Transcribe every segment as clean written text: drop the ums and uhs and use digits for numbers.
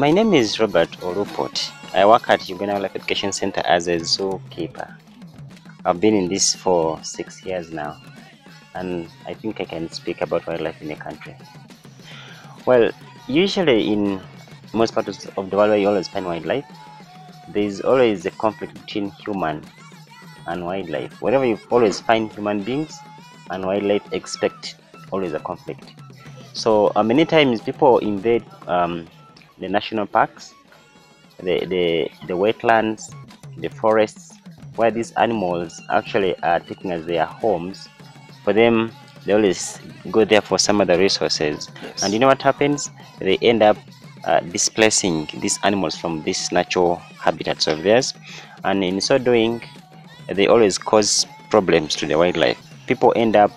My name is Robert Olupot. I work at Uganda Wildlife Education Centre as a zookeeper. I've been in this for 6 years now, and I think I can speak about wildlife in the country. Well, usually in most parts of the world where you always find wildlife, there is always a conflict between human and wildlife. Wherever you always find human beings and wildlife, expect always a conflict. So many times people invade the national parks, the wetlands, the forests, where these animals actually are taken as their homes. For them, they always go there for some other resources. Yes. And you know what happens? They end up displacing these animals from these natural habitats of theirs, and in so doing, they always cause problems to the wildlife. People end up,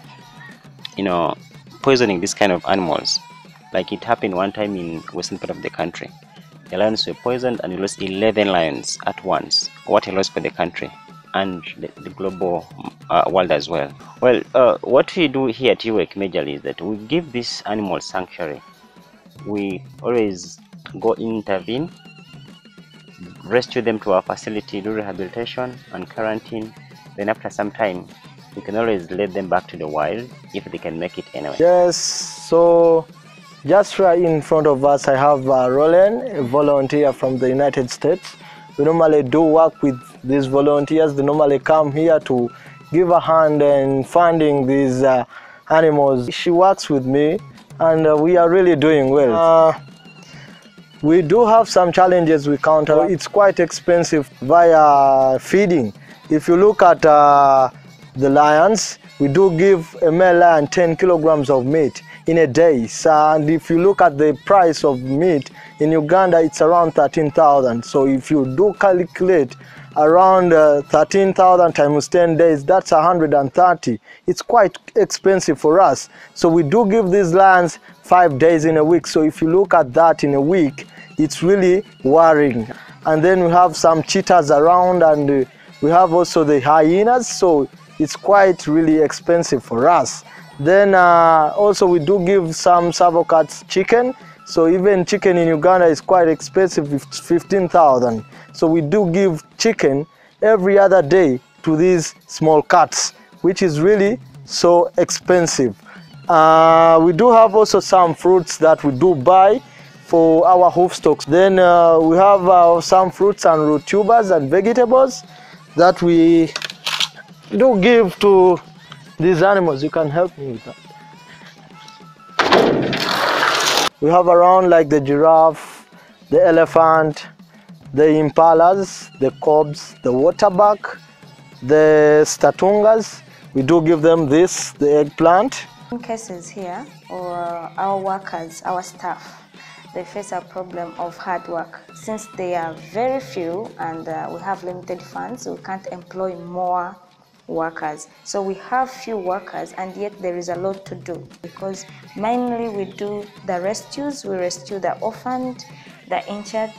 poisoning these kind of animals. Like it happened one time in western part of the country. The lions were poisoned and we lost 11 lions at once. What a loss for the country and the global world as well. Well, what we do here at UWEC majorly is that we give these animals sanctuary. We always go intervene, rescue them to our facility, do rehabilitation and quarantine. Then after some time, we can always let them back to the wild if they can make it anyway. Yes, so just right in front of us, I have Roland, a volunteer from the United States. We normally do work with these volunteers. They normally come here to give a hand in funding these animals. She works with me, and we are really doing well. We do have some challenges we counter. It's quite expensive via feeding. If you look at the lions, we do give a male lion 10 kilograms of meat in a day. And if you look at the price of meat in Uganda, it's around 13,000. So if you do calculate around 13,000 times 10 days, that's 130. It's quite expensive for us. So we do give these lions 5 days in a week. So if you look at that in a week, it's really worrying. And then we have some cheetahs around, and we have also the hyenas. So it's quite really expensive for us. Then also we do give some savocats chicken. So even chicken in Uganda is quite expensive, 15,000. So we do give chicken every other day to these small cats, which is really so expensive. We do have also some fruits that we do buy for our hoof stocks. Then we have some fruits and root tubers and vegetables that we do give to these animals. You can help me with that. We have around like the giraffe, the elephant, the impalas, the cobs, the waterbuck, the statungas. We do give them this, the eggplant. In cases here, or our workers, our staff, they face a problem of hard work. Since they are very few and we have limited funds, we can't employ more workers. So we have few workers, and yet there is a lot to do, because mainly we do the rescues. We rescue the orphaned, the injured,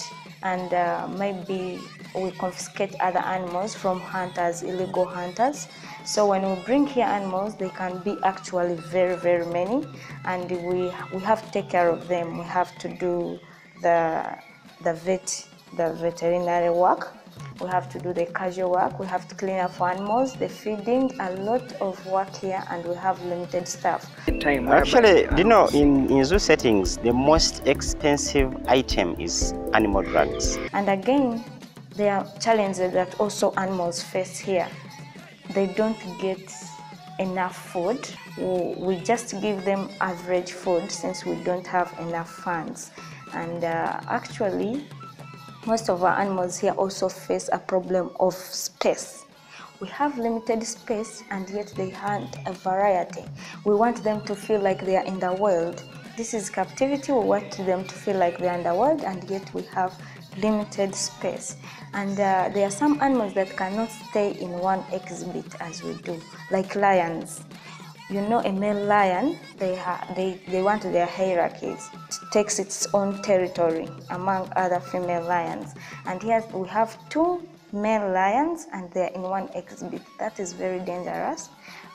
and maybe we confiscate other animals from hunters, illegal hunters. So when we bring here animals, they can be actually very, very many, and we have to take care of them. We have to do the veterinary work. We have to do the casual work. We have to clean up for animals, the feeding, a lot of work here, and we have limited staff. Actually, in zoo settings, the most expensive item is animal drugs. And again, there are challenges that also animals face here. They don't get enough food. We just give them average food since we don't have enough funds. And actually, most of our animals here also face a problem of space. We have limited space, and yet they hunt a variety. We want them to feel like they are in the wild. This is captivity. We want them to feel like they are in the wild, and yet we have limited space. And there are some animals that cannot stay in one exhibit as we do, like lions. You know, a male lion, they want their hierarchies. It takes its own territory among other female lions. And here we have 2 male lions, and they're in one exhibit. That is very dangerous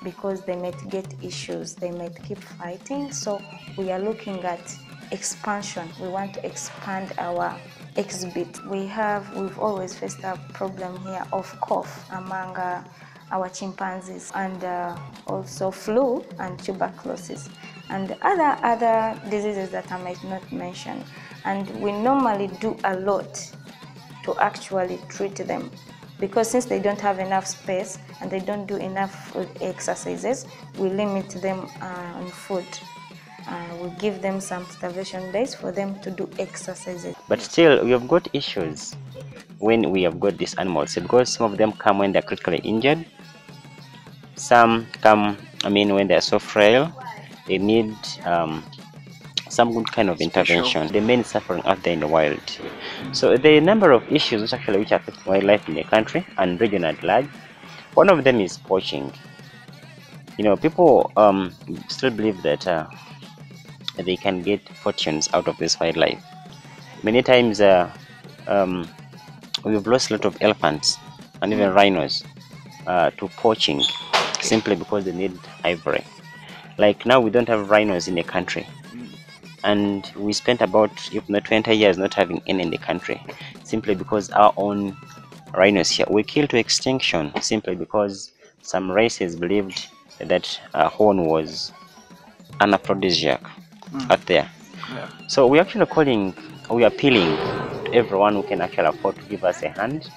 because they might get issues. They might keep fighting. So we are looking at expansion. We want to expand our exhibit. We've always faced a problem here of cough among our chimpanzees, and also flu and tuberculosis and other diseases that I might not mention. And we normally do a lot to actually treat them, because since they don't have enough space and they don't do enough exercises, we limit them on food. We give them some starvation days for them to do exercises. But still, we have got issues when we have got these animals, because some of them come when they're critically injured. Some come, when they're so frail, they need some good kind of intervention. The main suffering out there in the wild. So there are a number of issues which affect wildlife in the country and region at large. One of them is poaching. People still believe that they can get fortunes out of this wildlife. Many times we've lost a lot of elephants and even rhinos to poaching, simply because they need ivory. Like now, we don't have rhinos in the country, and we spent about, if not 20 years, not having any in the country, simply because our own rhinos here we killed to extinction, simply because some races believed that horn was an aphrodisiac out there. Yeah. So we're actually appealing to everyone who can actually afford to give us a hand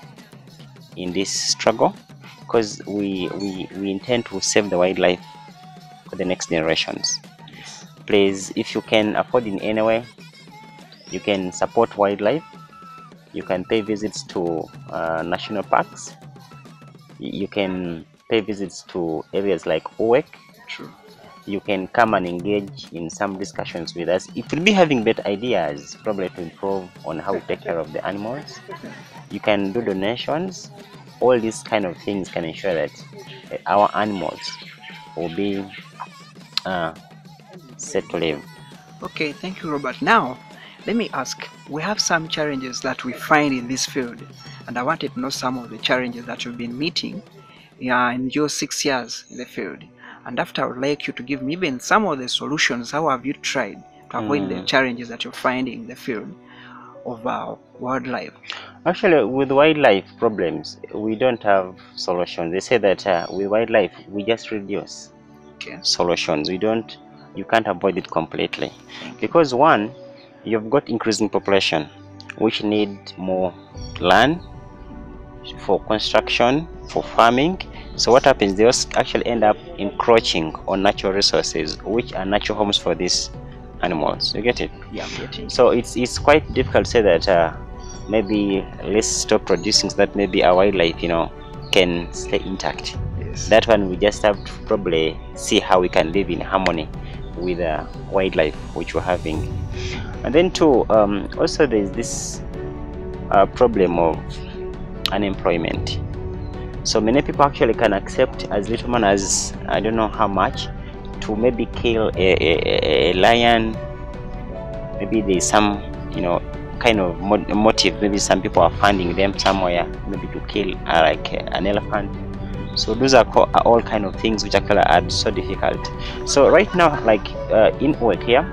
in this struggle, because we intend to save the wildlife for the next generations. Please, if you can afford in any way, you can support wildlife. You can pay visits to national parks. You can pay visits to areas like Uwek. True. You can come and engage in some discussions with us. If you'll be having better ideas, probably to improve on how we take care of the animals, you can do donations. All these kind of things can ensure that our animals will be set to live. Okay, thank you, Robert. Now, let me ask, we have some challenges that we find in this field, and I wanted to know some of the challenges that you've been meeting in your 6 years in the field. And after, I would like you to give me even some of the solutions. How have you tried to avoid the challenges that you're finding in the field of wildlife? Actually, with wildlife problems, we don't have solutions. They say that with wildlife, we just reduce solutions. You can't avoid it completely, because one, you've got increasing population which need more land for construction, for farming. So what happens, they actually end up encroaching on natural resources, which are natural homes for these animals. You get it? Yeah, I'm getting it. So it's quite difficult to say that maybe let's stop producing so that maybe our wildlife can stay intact. Yes. That one, we just have to probably see how we can live in harmony with wildlife which we're having. And then too, also there's this problem of unemployment. So many people actually can accept as little money as, I don't know how much, to maybe kill a lion. Maybe there's some kind of motive. Maybe some people are funding them somewhere, maybe to kill like an elephant. So those are all kind of things which actually are so difficult. So right now, like in Uwek here,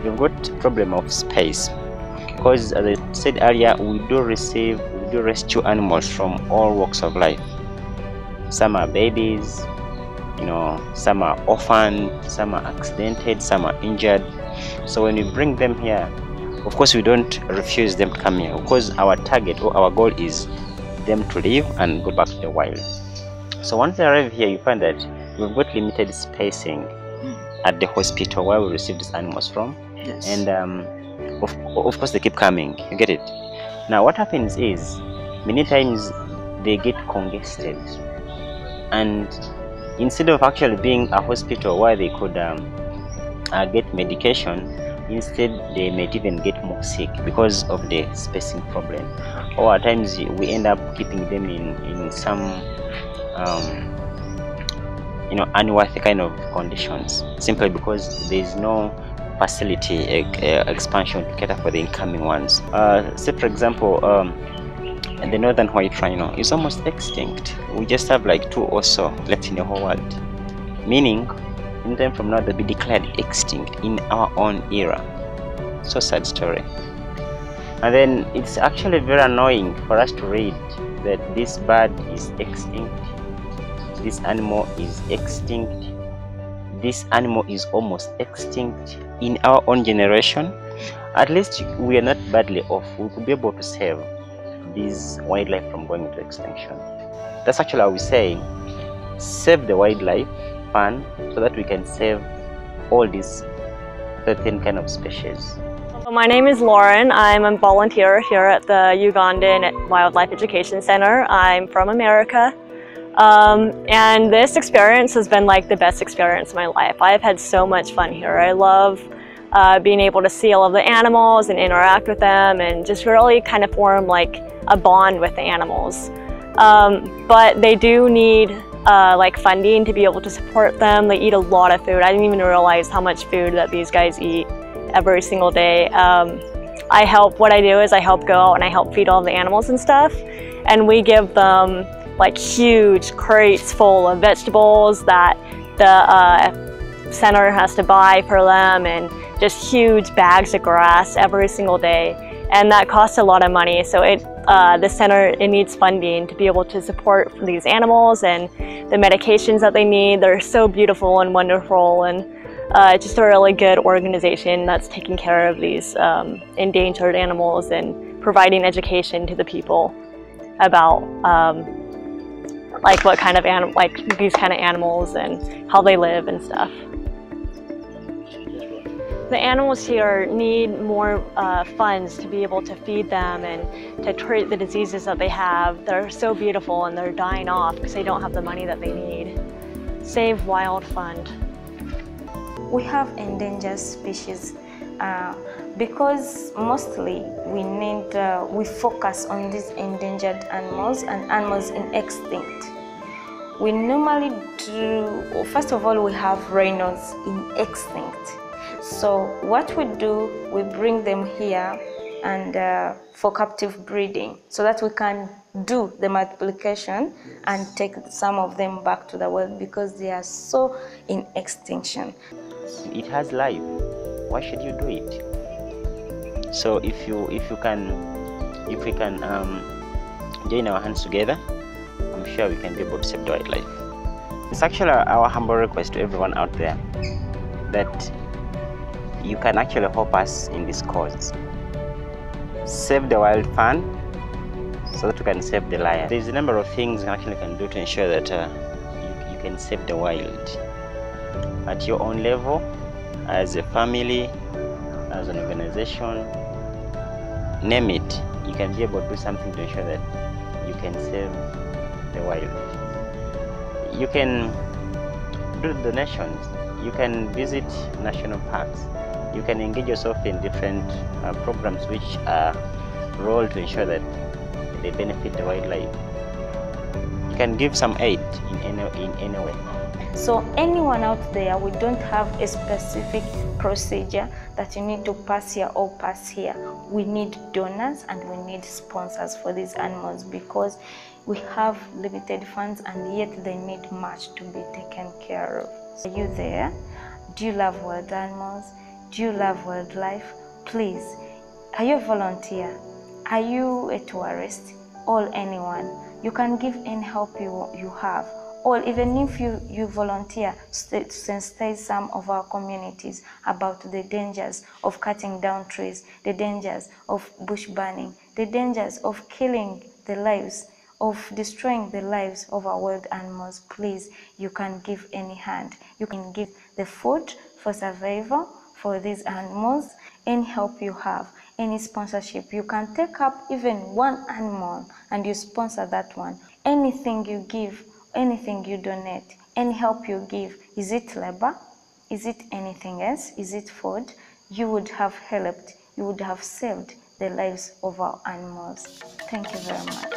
we've got problem of space, because as I said earlier, we do rescue animals from all walks of life. Some are babies, some are orphaned, some are accidented, some are injured. So when we bring them here, of course we don't refuse them to come here, because our target or our goal is them to live and go back to the wild. So once they arrive here, you find that we've got limited spacing at the hospital where we receive these animals from. Yes. And of course they keep coming. You get it? Now what happens is, many times they get congested, and instead of actually being a hospital where they could get medication, instead they might even get more sick because of the spacing problem. Or at times we end up keeping them in some unworthy kind of conditions, simply because there is no facility expansion to cater for the incoming ones. Say for example, the northern white rhino is almost extinct. We just have like 2 or so left in the whole world, meaning in time from now they'll be declared extinct in our own era. So sad story. And then it's actually very annoying for us to read that this bird is extinct, this animal is extinct, this animal is almost extinct in our own generation. At least we are not badly off. We could be able to save this wildlife from going into extinction. That's actually how we say, save the wildlife fund so that we can save all these certain kind of species. My name is Lauren. I'm a volunteer here at the Uganda Wildlife Education Centre. I'm from America. And this experience has been like the best experience of my life. I've had so much fun here. I love being able to see all of the animals and interact with them and just really kind of form like a bond with the animals. But they do need like funding to be able to support them. They eat a lot of food. I didn't even realize how much food that these guys eat every single day. What I do is I help go out and I help feed all the animals and stuff. And we give them like huge crates full of vegetables that the center has to buy for them, and just huge bags of grass every single day. And that costs a lot of money. So the center, it needs funding to be able to support these animals and the medications that they need. They're so beautiful and wonderful, and just a really good organization that's taking care of these endangered animals and providing education to the people about like what kind of these kind of animals and how they live and stuff. The animals here need more funds to be able to feed them and to treat the diseases that they have. They're so beautiful and they're dying off because they don't have the money that they need. Save Wild Fund. We have endangered species because mostly we focus on these endangered animals and animals in extinct. We normally do, first of all, we have rhinos in extinct. So what we do, we bring them here and for captive breeding so that we can do the multiplication and take some of them back to the wild because they are so in extinction. It has life. Why should you do it? So if we can join our hands together, I'm sure we can be able to save the wildlife. It's actually our humble request to everyone out there that you can actually help us in this cause. Save the Wild Fund so that we can save the lion. There's a number of things you actually can do to ensure that you can save the wild. At your own level, as a family, as an organization, name it, you can be able to do something to ensure that you can save the wild. You can do donations, you can visit national parks, you can engage yourself in different programs which are rolled to ensure that they benefit the wildlife. You can give some aid in any way. So anyone out there, we don't have a specific procedure that you need to pass here or pass here. We need donors and we need sponsors for these animals because we have limited funds and yet they need much to be taken care of. Are you there? Do you love wild animals? Do you love wildlife? Please, are you a volunteer? Are you a tourist or anyone? You can give any help you have. Or even if you volunteer to sensitize some of our communities about the dangers of cutting down trees, the dangers of bush burning, the dangers of killing the lives, of destroying the lives of our wild animals, please, you can give any hand. You can give the food for survival for these animals, any help you have, any sponsorship. You can take up even one animal and you sponsor that one. Anything you give, anything you donate, any help you give, is it labor? Is it anything else? Is it food? You would have helped, you would have saved the lives of our animals. Thank you very much.